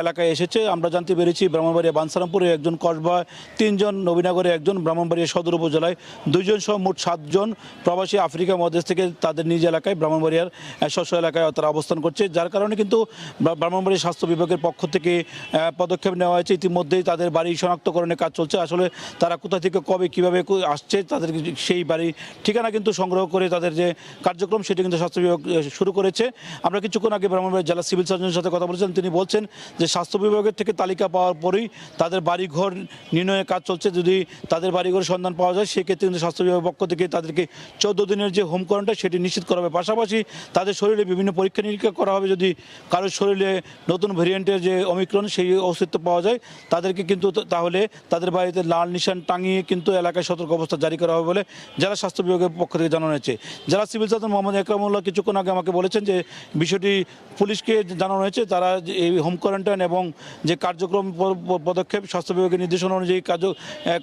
এলাকায় এসেছে। আমরা জানতে পেরেছি ব্রাহ্মণবাড়িয়া বাঞ্ছারামপুরে 1 জন, কসবা 3 জন, নবীনগরে 1 জন, ব্রাহ্মণবাড়িয়া সদর উপজেলায় 2 জন সহ মোট 7 জন প্রবাসী আফ্রিকা মহাদেশ থেকে তাদের নিজ এলাকায় ব্রাহ্মণবাড়িয়ার স্ব এলাকায় তারা অবস্থান করছে, যার কারণে কিন্তু ব্রাহ্মণবাড়িয়া স্বাস্থ্য বিভাগের পক্ষ থেকে পদক্ষেপ নেওয়া হয়েছে। ইতিমধ্যেই তাদের বাড়ি শনাক্তকরণের কাজ চলছে। আসলে তারা কোথা থেকে কবে কীভাবে আসছে তাদের সেই বাড়ি ঠিকানা কিন্তু সংগ্রহ করে তাদের যে কার্যক্রম সেটি কিন্তু স্বাস্থ্য বিভাগ শুরু করেছে। আমরা কিছুক্ষণ আগে ব্রাহ্মণবাড়িয়া জেলা সিভিল সার্জনের সাথে কথা বলেছিলাম। তিনি বলছেন যে স্বাস্থ্য বিভাগের থেকে তালিকা পাওয়ার পরেই তাদের বাড়িঘর নির্ণয়ের কাজ চলছে। যদি তাদের বাড়িঘরের সন্ধান পাওয়া যায় সেক্ষেত্রে কিন্তু স্বাস্থ্য বিভাগের পক্ষ থেকে তাদেরকে 14 দিনের যে হোম কোয়ারেন্টাইন সেটি নিশ্চিত করা হবে। পাশাপাশি তাদের শরীরে বিভিন্ন পরীক্ষা নিরীক্ষা করা হবে। যদি কারোর শরীরে নতুন ভেরিয়েন্টের যে ওমিক্রন সেই অস্তিত্ব পাওয়া যায় তাদেরকে কিন্তু তাহলে তাদের বাড়িতে লাল নিশান টাঙিয়ে কিন্তু এলাকায় সতর্ক অবস্থা জারি করা হবে বলে জেলা স্বাস্থ্য বিভাগের পক্ষ থেকে জানানো হয়েছে। জেলা সিভিল সার্জন মোহাম্মদ একরামুল্লাহ কিছুক্ষণ আগে আমাকে বলেছেন যে বিষয়টি পুলিশকে জানানো হয়েছে। তারা এই হোম কোয়ারেন্টাইন এবং যে কার্যক্রম পদক্ষেপ স্বাস্থ্য বিভাগের নির্দেশনা অনুযায়ী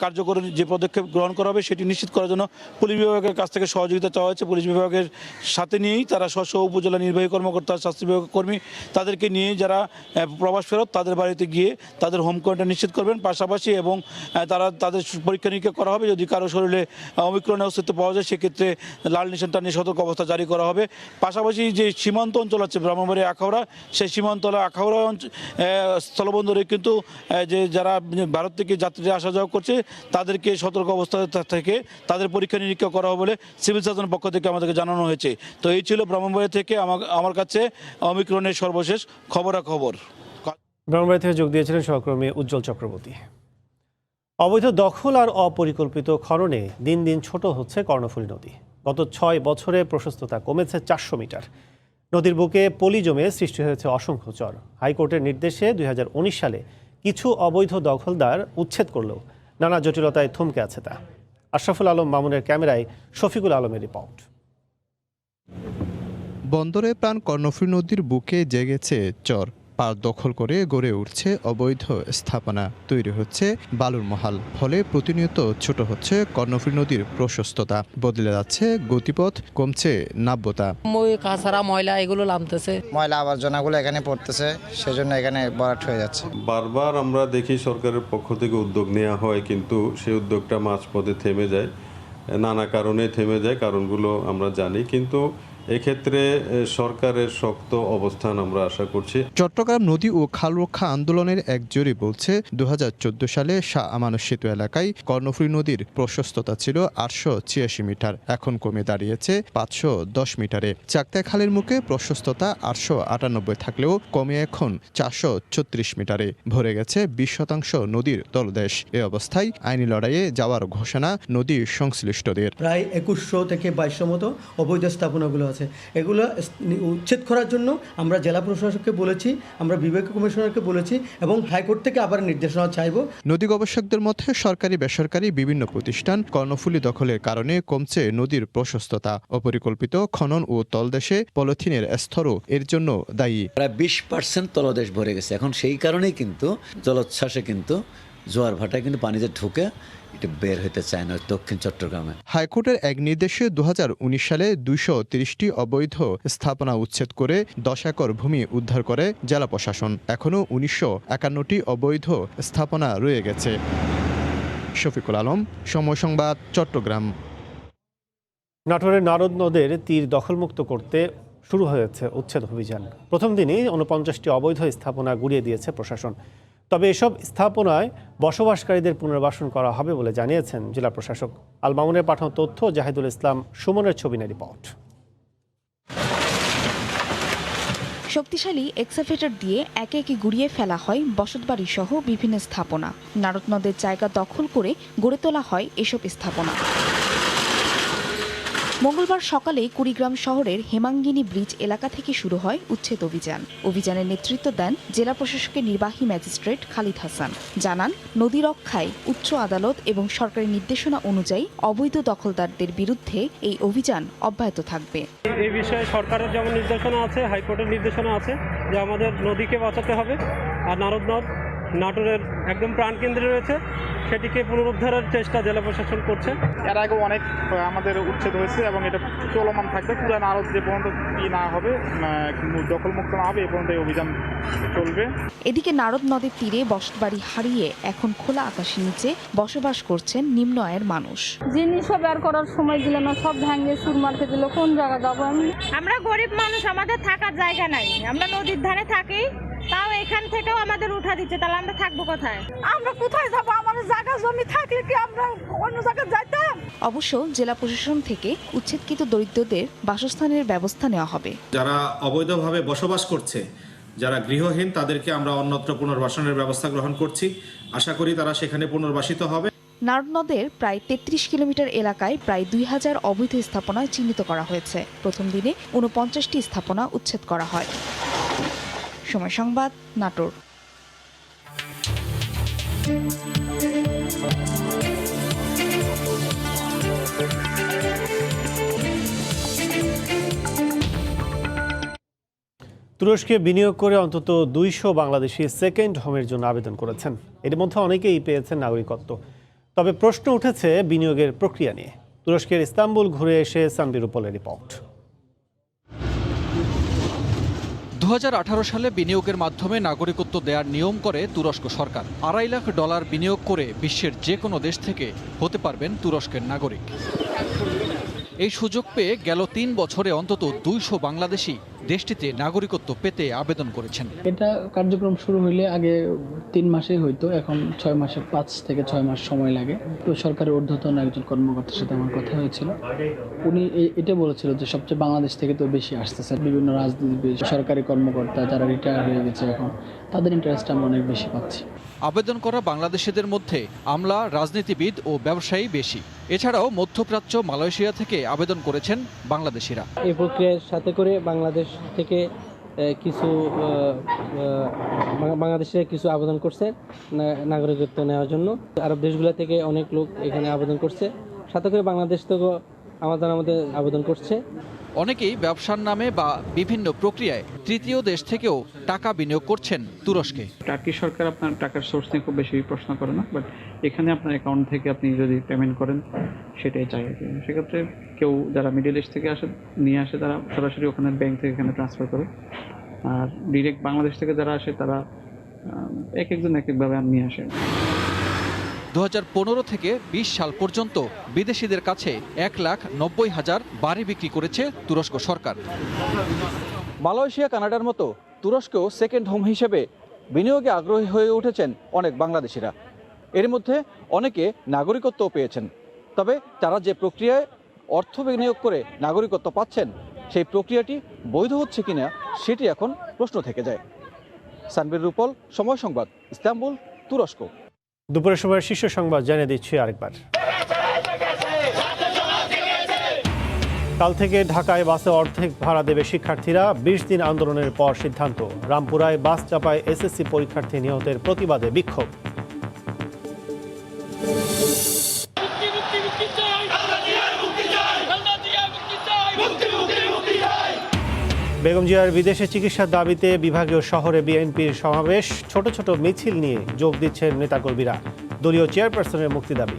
কার্যকর যে পদক্ষেপ গ্রহণ করা হবে সেটি নিশ্চিত করার জন্য পুলিশ বিভাগের কাছ থেকে সহযোগিতা চাওয়া হয়েছে। পুলিশ বিভাগের সাথে নিয়েই তারা স্ব উপজেলা নির্বাহী কর্মকর্তা, স্বাস্থ্য বিভাগের কর্মী তাদেরকে নিয়ে যারা প্রবাস ফেরত তাদের বাড়িতে গিয়ে তাদের হোম কোয়ারেন্টাইন নিশ্চিত করবেন। পাশাপাশি এবং তাদের পরীক্ষা নিরীক্ষা করা হবে। যদি কারো শরীরে ওমিক্রনের অস্তিত্ব পাওয়া যায় সেক্ষেত্রে লাল নিশানটা নিয়ে সতর্ক অবস্থা জারি করা হবে। পাশাপাশি যে সীমান্ত অঞ্চল আছে ব্রাহ্মণবাড়িয়া আখাউড়া, সেই সীমান্ত আখাউড়া স্থলবন্দরে কিন্তু যে যারা ভারত থেকে যাত্রীরা আসা যাওয়া করছে তাদেরকে সতর্ক অবস্থা থেকে তাদের পরীক্ষা নিরীক্ষা করা হবে বলে সিভিল সার্জনের পক্ষ থেকে আমাদেরকে জানানো হয়েছে। তো এই ছিল ব্রাহ্মণবাড়িয়া থেকে আমার কাছে ওমিক্রনের সর্বশেষ খবরাখবর। ব্রাহ্মণবাড়িয়া থেকে যোগ দিয়েছিলেন সহকর্মী উজ্জ্বল চক্রবর্তী। অবৈধ দখল আর অপরিকল্পিত খননে দিন দিন ছোট হচ্ছে কর্ণফুলী নদী। গত 6 বছরে প্রশস্ততা কমেছে 400 মিটার। নদীর বুকে পলি জমে সৃষ্টি হয়েছে অসংখ্য চর। হাইকোর্টের নির্দেশে 2019 সালে কিছু অবৈধ দখলদার উচ্ছেদ করলেও নানা জটিলতায় থমকে আছে তা। আশরাফুল আলম মামুনের ক্যামেরায় শফিকুল আলমের রিপোর্ট। বন্দরে প্রাণ কর্ণফুলী নদীর বুকে জেগেছে চর। পার দখল করে গড়ে উঠছে অবৈধ স্থাপনা, তৈরি হচ্ছে বালুর মহাল। ফলে প্রতিনিয়ত ছোট হচ্ছে কর্ণফুলী নদীর প্রশস্ততা, বদলে যাচ্ছে গতিপথ, কমছে নাব্যতা। কাঁচারা ময়লা এগুলো নামতেছে, ময়লা আবর্জনাগুলো এখানে পড়তেছে, সেজন্য এখানে ভরাট হয়ে যাচ্ছে। বারবার আমরা দেখি সরকারের পক্ষ থেকে উদ্যোগ নেওয়া হয়, কিন্তু সেই উদ্যোগটা মাঝপথে থেমে যায়। নানা কারণে থেমে যায়, কারণগুলো আমরা জানি, কিন্তু এক্ষেত্রে সরকারের শক্ত অবস্থান আমরা আশা করছি। চট্টগ্রাম নদী ও খাল রক্ষা আন্দোলনের এক জরিপ বলছে 2014 সালে শাহ আমানত সেতু এলাকায় কর্ণফুলী নদীর প্রশস্ততা ছিল 886 মিটার, এখন কমে দাঁড়িয়েছে 510 মিটারে। চাকতাই খালের মুখে প্রশস্ততা 898 থাকলেও কমে এখন 436 মিটারে। ভরে গেছে 20% নদীর তলদেশ। এ অবস্থায় আইনি লড়াইয়ে যাওয়ার ঘোষণা নদী সংশ্লিষ্টদের। প্রায় 2100 থেকে 2200 মতো অবৈধ স্থাপনাগুলো আছে। এগুলো উচ্ছেদ করার জন্য আমরা জেলা প্রশাসককে বলেছি, আমরা বিভাগীয় কমিশনারকে বলেছি এবং হাইকোর্ট থেকে আবার নির্দেশনা চাইব। নদী গবেষকদের মধ্যে সরকারি বেসরকারি বিভিন্ন প্রতিষ্ঠান কর্ণফুলী দখলের কারণে কমছে নদীর প্রশস্ততা। অপরিকল্পিত খনন ও তলদেশে পলিথিনের স্তরও এর জন্য দায়ী। প্রায় 20% তলদেশ ভরে গেছে। এখন সেই কারণেই কিন্তু জলোচ্ছ্বাসে কিন্তু জোয়ার ভাটায় কিন্তু পানিতে ঢুকে এটা বের হতে চায় না দক্ষিণ চট্টগ্রামে। হাইকোর্টের এক নির্দেশে 2019 সালে 230টি অবৈধ স্থাপনা উচ্ছেদ করে 10 একর ভূমি উদ্ধার করে জেলা প্রশাসন। এখনও 1951টি অবৈধ স্থাপনা রয়ে গেছে। শফিকুল আলম, সময় সংবাদ, চট্টগ্রাম। নাটোরের নারদ নদের তীর দখলমুক্ত করতে শুরু হয়েছে উচ্ছেদ অভিযান। প্রথম দিনই 49টি অবৈধ স্থাপনা গুড়িয়ে দিয়েছে প্রশাসন। তবে এসব স্থাপনায় বসবাসকারীদের পুনর্বাসন করা হবে বলে জানিয়েছেন জেলা প্রশাসক। আল মামুনের পাঠানো তথ্য, জাহিদুল ইসলাম সুমনের ছবি নিয়ে রিপোর্ট। শক্তিশালী এক্সাভেটর দিয়ে একে একে গুড়িয়ে ফেলা হয় বসতবাড়ি সহ বিভিন্ন স্থাপনা। নারদ নদের জায়গা দখল করে গড়ে তোলা হয় এসব স্থাপনা। মঙ্গলবার সকালে কুড়িগ্রাম শহরের হেমাঙ্গিনী ব্রিজ এলাকা থেকে শুরু হয় উচ্ছেদ অভিযান। অভিযানের নেতৃত্ব দেন জেলা প্রশাসকের নির্বাহী ম্যাজিস্ট্রেট খালিদ হাসান। জানান, নদী রক্ষায় উচ্চ আদালত এবং সরকারি নির্দেশনা অনুযায়ী অবৈধ দখলদারদের বিরুদ্ধে এই অভিযান অব্যাহত থাকবে। এই বিষয়ে সরকারের যেমন নির্দেশনা আছে, হাইকোর্টের নির্দেশনা আছে যে আমাদের নদীকে বাঁচাতে হবে, আর নারদ নদ নাটোরের একদম প্রাণকেন্দ্রে রয়েছে, সেটিকে পুনরুদ্ধারের চেষ্টা জেলা প্রশাসন করছে। এর আগে অনেক আমাদের উচ্ছেদ হয়েছে এবং এটা চলমান থাকবে। পুরো নারদ যে পর্যন্ত না হবে, দখলমুক্ত না হবে, এ পর্যন্ত এই অভিযান চলবে। এদিকে নারদ নদের তীরে বসতবাড়ি হারিয়ে এখন খোলা আকাশের নিচে বসবাস করছেন নিম্ন আয়ের মানুষ। জিনিসও বের করার সময় দিল না, সব ভেঙে চুরমার খেতে দিল। কোন জায়গা যাবো আমি? আমরা গরিব মানুষ, আমাদের থাকার জায়গা নাই। আমরা নদীর ধারে থাকি, তাও এখান থেকেও আমাদের উঠা দিচ্ছে, তাহলে আমরা থাকবো কোথায়? আমরা কোথায় যাবো? আমাদের জায়গা জমি থাকলে কি আমরা অন্য জায়গায় যাইতাম? অবশ্য জেলা প্রশাসন থেকে উচ্ছেদকৃত দরিদ্রদের বাসস্থানের ব্যবস্থা নেওয়া হবে। যারা অবৈধভাবে বসবাস করছে, যারা গৃহহীন, তাদেরকে আমরা অন্যত্র পুনর্বাসনের ব্যবস্থা গ্রহণ করছি। আশা করি তারা সেখানে পুনর্বাসিত হবে। নারদ নদের প্রায় 33 কিলোমিটার এলাকায় প্রায় 2000 অবৈধ স্থাপনা চিহ্নিত করা হয়েছে। প্রথম দিনে 49টি স্থাপনা উচ্ছেদ করা হয়। সময় সংবাদ, নাটোর। তুরস্কে বিনিয়োগ করে অন্তত 200 বাংলাদেশি সেকেন্ড হোমের জন্য আবেদন করেছেন। এর মধ্যে অনেকেই পেয়েছেন নাগরিকত্ব। তবে প্রশ্ন উঠেছে বিনিয়োগের প্রক্রিয়া নিয়ে। তুরস্কের ইস্তাম্বুল ঘুরে এসে সানবির উপলের রিপোর্ট। 2018 সালে বিনিয়োগের মাধ্যমে নাগরিকত্ব দেওয়ার নিয়ম করে তুরস্ক সরকার। $2.5 লাখ বিনিয়োগ করে বিশ্বের যে কোনো দেশ থেকে হতে পারবেন তুরস্কের নাগরিক। এই সুযোগ পেয়ে গেল 3 বছরে অন্তত 200 বাংলাদেশি দেশটিতে নাগরিকত্ব পেতে আবেদন করেছেন। এটা কার্যক্রম শুরু হইলে আগে 3 মাসে হইতো, এখন 6 মাসে, 5 থেকে 6 মাস সময় লাগে। তো সরকারের ঊর্ধ্বতন একজন কর্মকর্তার সাথে আমার কথা হয়েছিল, উনি এটা বলেছিল যে সবচেয়ে বাংলাদেশ থেকে তো বেশি আসতেছে। বিভিন্ন রাজনীতিবিদ, সরকারি কর্মকর্তা যারা রিটায়ার হয়ে গেছে এখন, তাদের ইন্টারেস্ট আমরা অনেক বেশি পাচ্ছি। আবেদন করা বাংলাদেশিদের মধ্যে আমলা, রাজনীতিবিদ ও ব্যবসায়ী বেশি। এছাড়াও মধ্যপ্রাচ্য, মালয়েশিয়া থেকে আবেদন করেছেন বাংলাদেশিরা। এই প্রক্রিয়ার সাথে করে বাংলাদেশ থেকে কিছু বাংলাদেশিরা কিছু আবেদন করছে নাগরিকত্ব নেওয়ার জন্য। আরব দেশগুলো থেকে অনেক লোক এখানে আবেদন করছে, সাথে করে বাংলাদেশ থেকেও আমাদের আবেদন করছে। অনেকেই ব্যবসার নামে বা বিভিন্ন প্রক্রিয়ায় তৃতীয় দেশ থেকেও টাকা বিনিয়োগ করছেন তুরস্কে। টার্কি সরকার আপনার টাকার সোর্স নিয়ে খুব বেশি প্রশ্ন করে না, বাট এখানে আপনার অ্যাকাউন্ট থেকে আপনি যদি পেমেন্ট করেন সেটাই চাই। সেক্ষেত্রে কেউ যারা মিডল ইস্ট থেকে নিয়ে আসে তারা সরাসরি ওখানে ব্যাংক থেকে এখানে ট্রান্সফার করে, আর ডিরেক্ট বাংলাদেশ থেকে যারা আসে তারা এক একজন এক একভাবে নিয়ে আসে। 2015 থেকে 20 সাল পর্যন্ত বিদেশিদের কাছে 1,90,000 বাড়ি বিক্রি করেছে তুরস্ক সরকার। মালয়েশিয়া, কানাডার মতো তুরস্কেও সেকেন্ড হোম হিসেবে বিনিয়োগে আগ্রহী হয়ে উঠেছেন অনেক বাংলাদেশিরা। এর মধ্যে অনেকে নাগরিকত্বও পেয়েছেন। তবে তারা যে প্রক্রিয়ায় অর্থ বিনিয়োগ করে নাগরিকত্ব পাচ্ছেন, সেই প্রক্রিয়াটি বৈধ হচ্ছে কিনা সেটি এখন প্রশ্ন থেকে যায়। সানবির রূপল, সময় সংবাদ, ইস্তাম্বুল, তুরস্ক। দুপুরের সময় শীর্ষ সংবাদ জানিয়ে দিচ্ছি আরেকবার। কাল থেকে ঢাকায় বাসে অর্ধেক ভাড়া দেবে শিক্ষার্থীরা। 20 দিন আন্দোলনের পর সিদ্ধান্ত। রামপুরায় বাস চাপায় এসএসসি পরীক্ষার্থী নিহতের প্রতিবাদে বিক্ষোভ। বেগম জিয়ার বিদেশে চিকিৎসার দাবিতে বিভাগীয় শহরে বিএনপির সমাবেশ, ছোট ছোট মিছিল নিয়ে যোগ দিচ্ছেন নেতাকর্মীরা। দলীয় চেয়ারপারসনের মুক্তি দাবি।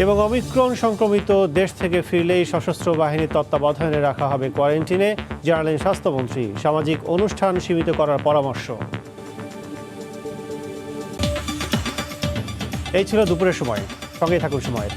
এবং অমিক্রন সংক্রমিত দেশ থেকে ফিরলেই সশস্ত্র বাহিনীর তত্ত্বাবধানে রাখা হবে কোয়ারেন্টিনে, জানালেন স্বাস্থ্যমন্ত্রী। সামাজিক অনুষ্ঠান সীমিত করার পরামর্শ। এই ছিল দুপুরের সময়, সঙ্গে থাকুন সময়ের।